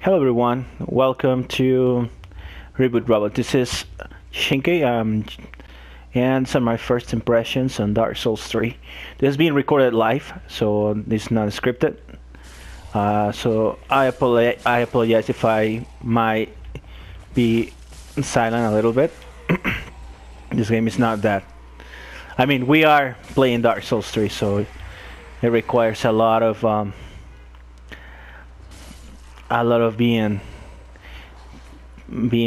Hello everyone, welcome to Reboot Robot. This is Shinkei, and some of my first impressions on Dark Souls 3. This is being recorded live, so this is not scripted. So I apologize if I might be silent a little bit. This game is not that. I mean, we are playing Dark Souls 3, so it requires a lot of being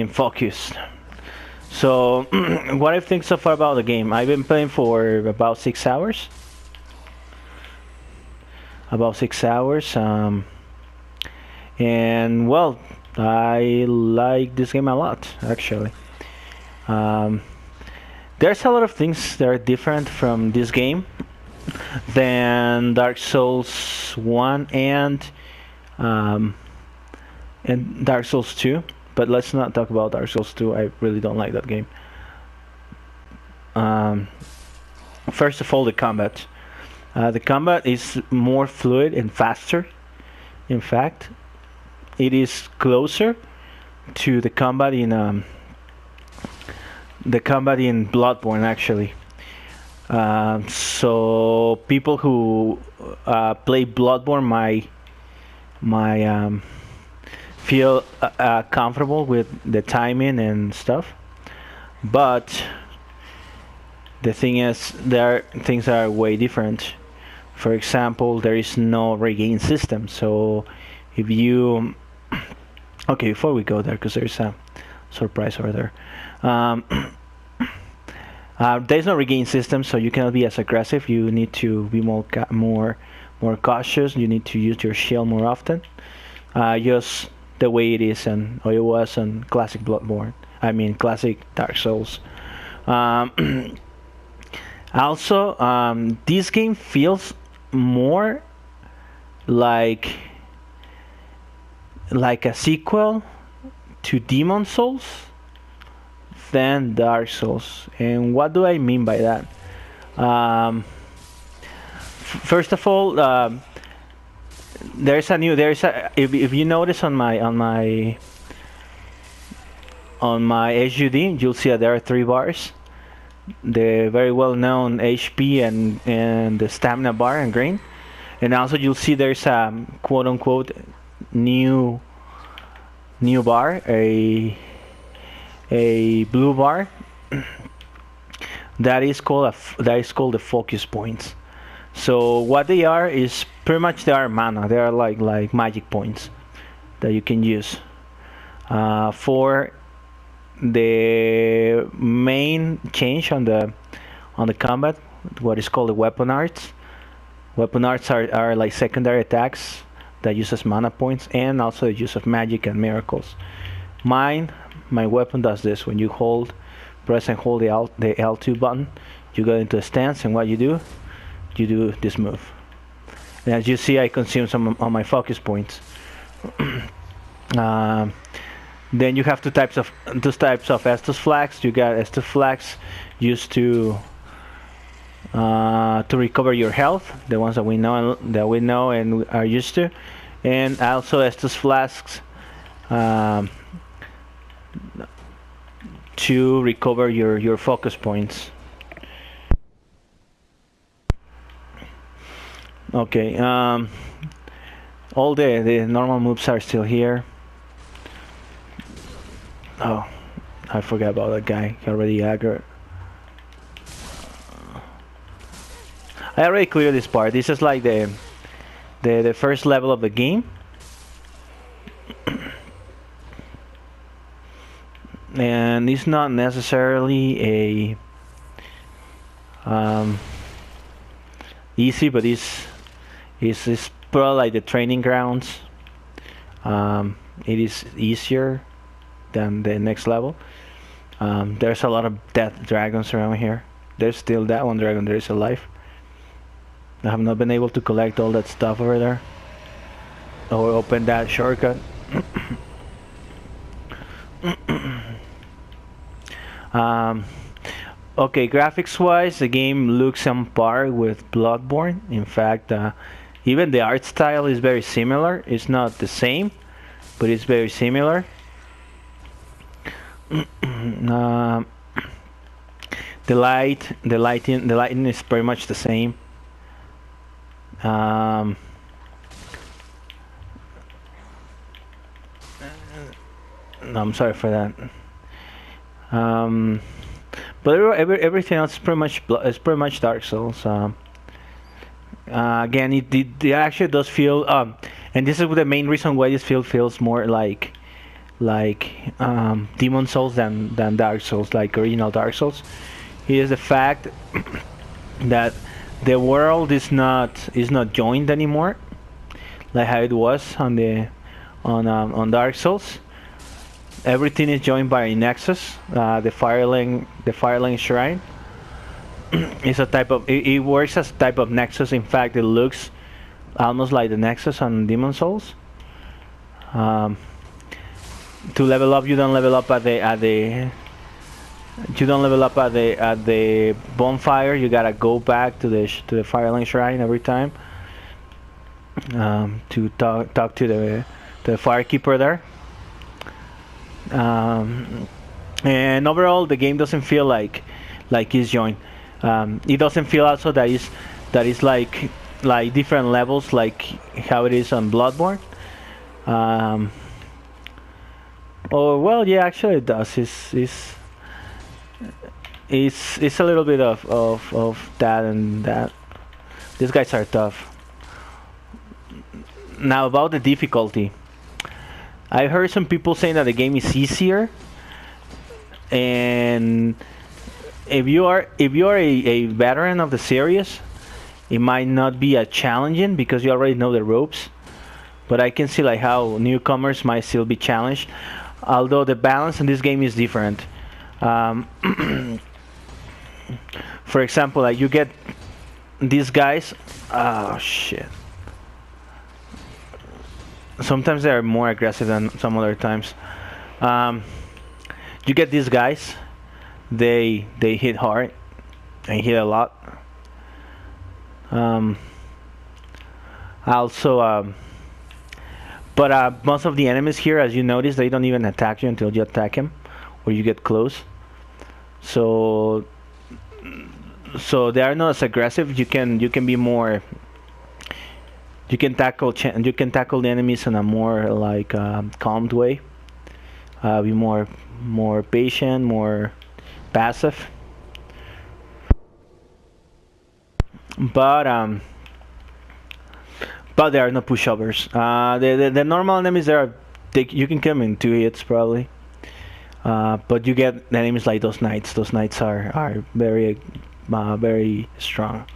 focused. So what I think so far about the game, I've been playing for about 6 hours. And well, I like this game a lot, actually. There's a lot of things that are different from this game than Dark Souls 1 and Dark Souls 2, but let's not talk about Dark Souls 2. I really don't like that game. First of all, the combat. The combat is more fluid and faster. In fact, it is closer to the combat in Bloodborne, actually. So people who play Bloodborne might feel comfortable with the timing and stuff, but the thing is, things are way different. For example, there is no regain system, so if you before we go there, because there's a surprise over there. There's no regain system, so you cannot be as aggressive. You need to be more cautious. You need to use your shield more often. Just the way it is and or it was on classic Bloodborne. I mean classic Dark Souls. Also, this game feels more like a sequel to Demon Souls than Dark Souls. And what do I mean by that? First of all, if you notice on my HUD, you'll see that there are 3 bars. The very well known HP and the stamina bar in green, and also you'll see there's a quote unquote new bar, a blue bar that is called the focus points. So what they are is pretty much they are mana. They are like magic points that you can use for the main change on the combat. What is called the weapon arts. Weapon arts are like secondary attacks that uses mana points, and also the use of magic and miracles. My weapon does this. When you press and hold the L2 button, you go into a stance, and what you do this move. And as you see, I consume some of my focus points. Then you have two types of Estus flags. You got Estus flags used to recover your health, the ones that we know and are used to, and also Estus flasks to recover your focus points. Okay, all the normal moves are still here. Oh, I forgot about that guy. He already aggroed. I already cleared this part. This is like the first level of the game. And it's not necessarily a easy, but it's probably like the training grounds. It is easier than the next level. There's a lot of death dragons around here. There's still that one dragon that is alive. I have not been able to collect all that stuff over there or open that shortcut. Okay, graphics wise, the game looks on par with Bloodborne. In fact, even the art style is very similar. It's not the same, but it's very similar. um, the lighting is pretty much the same. Um, no, I'm sorry for that. But everything else is pretty much Dark Souls. Again, it actually does feel and this is the main reason why this feels more like Demon Souls than Dark Souls, like original Dark Souls. Is the fact that the world is not joined anymore, like how it was on Dark Souls. Everything is joined by a nexus. The Firelink Shrine is a type of it works as a type of nexus. In fact, it looks almost like the nexus on Demon Souls. To level up, you don't level up at the bonfire. You gotta go back to the Firelink Shrine every time to talk to the firekeeper there. And overall, the game doesn't feel like it's joined. It doesn't feel also that is like different levels, like how it is on Bloodborne. Oh well, yeah, actually it does. It's a little bit of that and that. These guys are tough. Now about the difficulty. I heard some people saying that the game is easier, and if you are a veteran of the series, it might not be as challenging because you already know the ropes. But I can see like how newcomers might still be challenged, although the balance in this game is different. For example, like you get these guys. Oh shit. Sometimes they are more aggressive than some other times. You get these guys. They hit hard and hit a lot. Also, but most of the enemies here, as you notice, they don't even attack you until you attack him or you get close. So they are not as aggressive. You can be more. You can tackle the enemies in a more like calmed way. Be more patient, more passive. But there are no pushovers. The normal enemies you can kill them in 2 hits probably. But you get enemies like those knights. Those knights are very strong.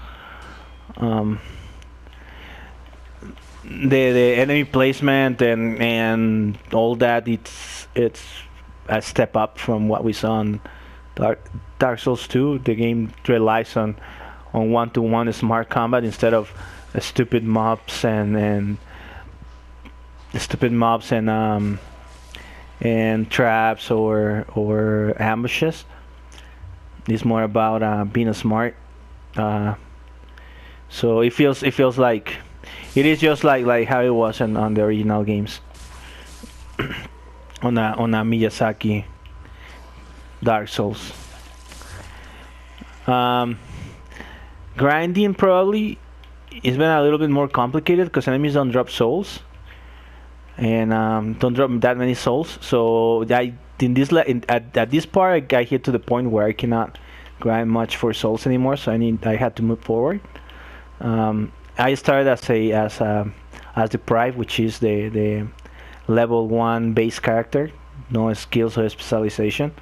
The enemy placement and all that, it's a step up from what we saw on Dark Souls 2. The game relies on one-to-one smart combat instead of stupid mobs and traps or ambushes. It's more about being smart. So it feels like it is just like how it was on the original games. on a Miyazaki Dark Souls. Grinding probably it's been a little bit more complicated because enemies don't drop souls and don't drop that many souls. So at this part I hit to the point where I cannot grind much for souls anymore. So I had to move forward. I started as the Pride, which is the level 1 base character, no skills or specialization.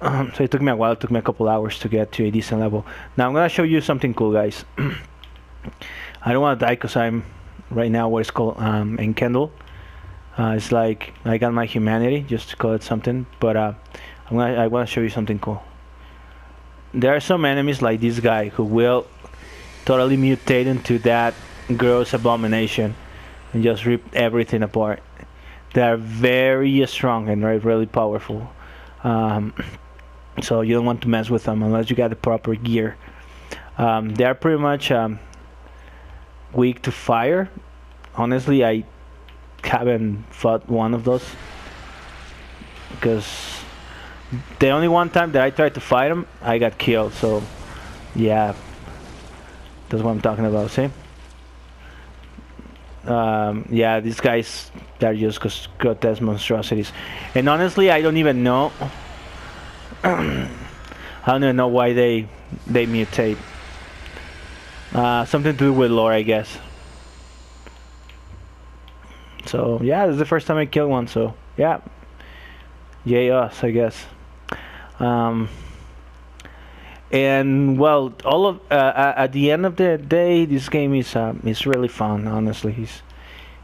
So it took me a while. It took me a couple hours to get to a decent level. Now I'm gonna show you something cool, guys. I don't want to die because I'm right now what is called enkindle. It's like I got my humanity, just to call it something. But I want to show you something cool. There are some enemies like this guy who will totally mutate into that gross abomination and just rip everything apart. They are very strong and really powerful. So you don't want to mess with them unless you got the proper gear. They are pretty much weak to fire. Honestly, haven't fought one of those, because the only one time that I tried to fight him, I got killed. So yeah, that's what I'm talking about. See? Yeah, these guys, they're just grotesque monstrosities, and honestly, I don't even know. I don't even know why they mutate. Something to do with lore, I guess. So yeah, this is the first time I killed one. So yeah, yay us, I guess. Um, and well, all of at the end of the day, this game is really fun. Honestly,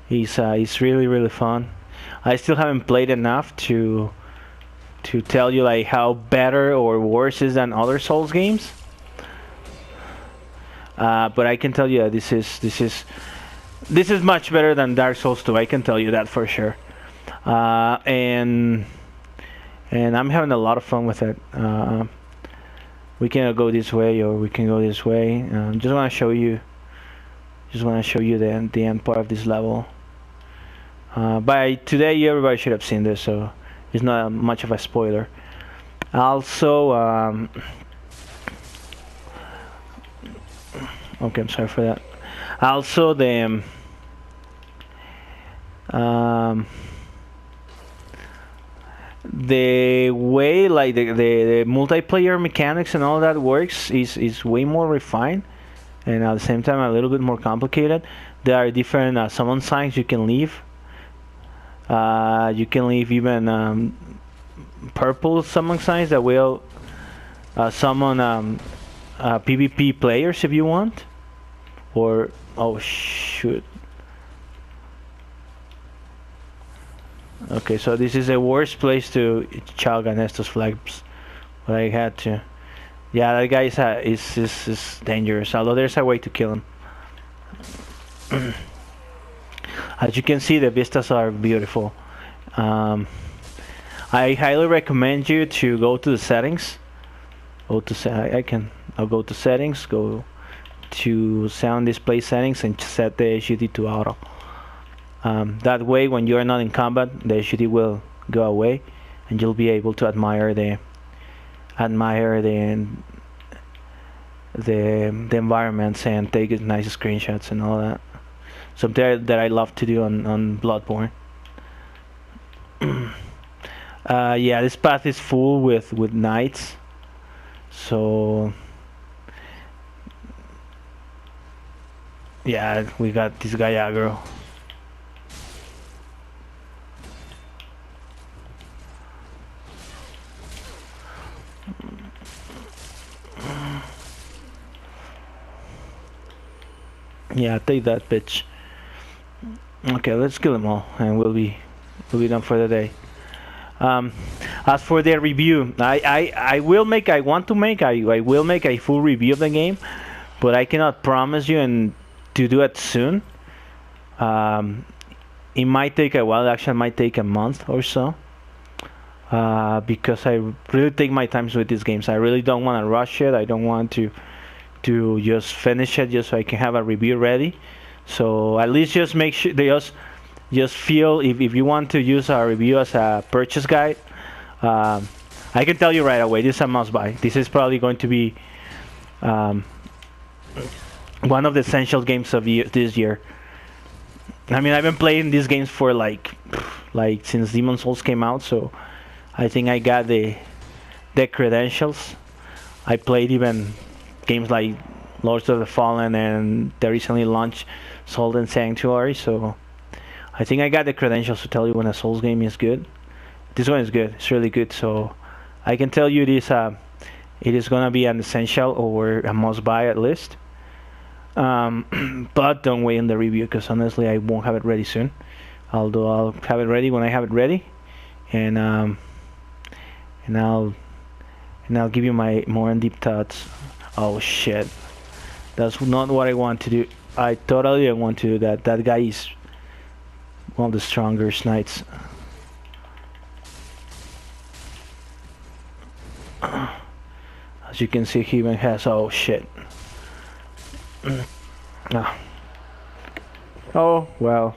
he's really fun. I still haven't played enough to tell you like how better or worse is than other Souls games. But I can tell you that this is much better than Dark Souls 2. I can tell you that for sure. And I'm having a lot of fun with it. We can go this way or we can go this way. Just want to show you the end part of this level. By today, everybody should have seen this, so it's not much of a spoiler. Also, okay, I'm sorry for that. Also, the way like the multiplayer mechanics and all that works is way more refined, and at the same time a little bit more complicated. There are different summon signs you can leave. You can leave even purple summon signs that will summon PvP players if you want. Or oh shoot. Okay, so this is the worst place to chug Ernesto's flags, but I had to. Yeah, that guy is dangerous. Although there's a way to kill him. As you can see, the vistas are beautiful. I highly recommend you to go to the settings. I'll go to settings, go to sound display settings, and set the HUD to auto. That way, when you are not in combat, the HUD will go away, and you'll be able to admire the environments and take nice screenshots and all that. Something that I love to do on Bloodborne. Yeah, this path is full with knights, so yeah, we got this guy aggro. Yeah, take that, bitch. Okay, let's kill them all, and we'll be done for the day. As for the review, I will make a full review of the game, but I cannot promise you to do it soon. It might take a while. Actually, it might take a month or so. Because I really take my time with these games. I really don't want to rush it. I don't want to just finish it just so I can have a review ready. So at least just make sure they just feel if you want to use our review as a purchase guide. I can tell you right away, this is a must buy. This is probably going to be one of the essential games of this year. I mean, I've been playing these games for like since Demon's Souls came out, so I think I got the credentials. I played even games like Lords of the Fallen and the recently launched Salt and Sanctuary, so I think I got the credentials to tell you when a Souls game is good. This one is good. It's really good, so I can tell you this. It is gonna be an essential or a must buy at least. But don't wait on the review, because honestly I won't have it ready soon. Although I'll have it ready when I have it ready, and I'll give you my more in-deep thoughts. Oh shit, that's not what I want to do. I totally don't want to do that. That guy is one of the strongest knights. As you can see, he even has, oh shit. Oh well,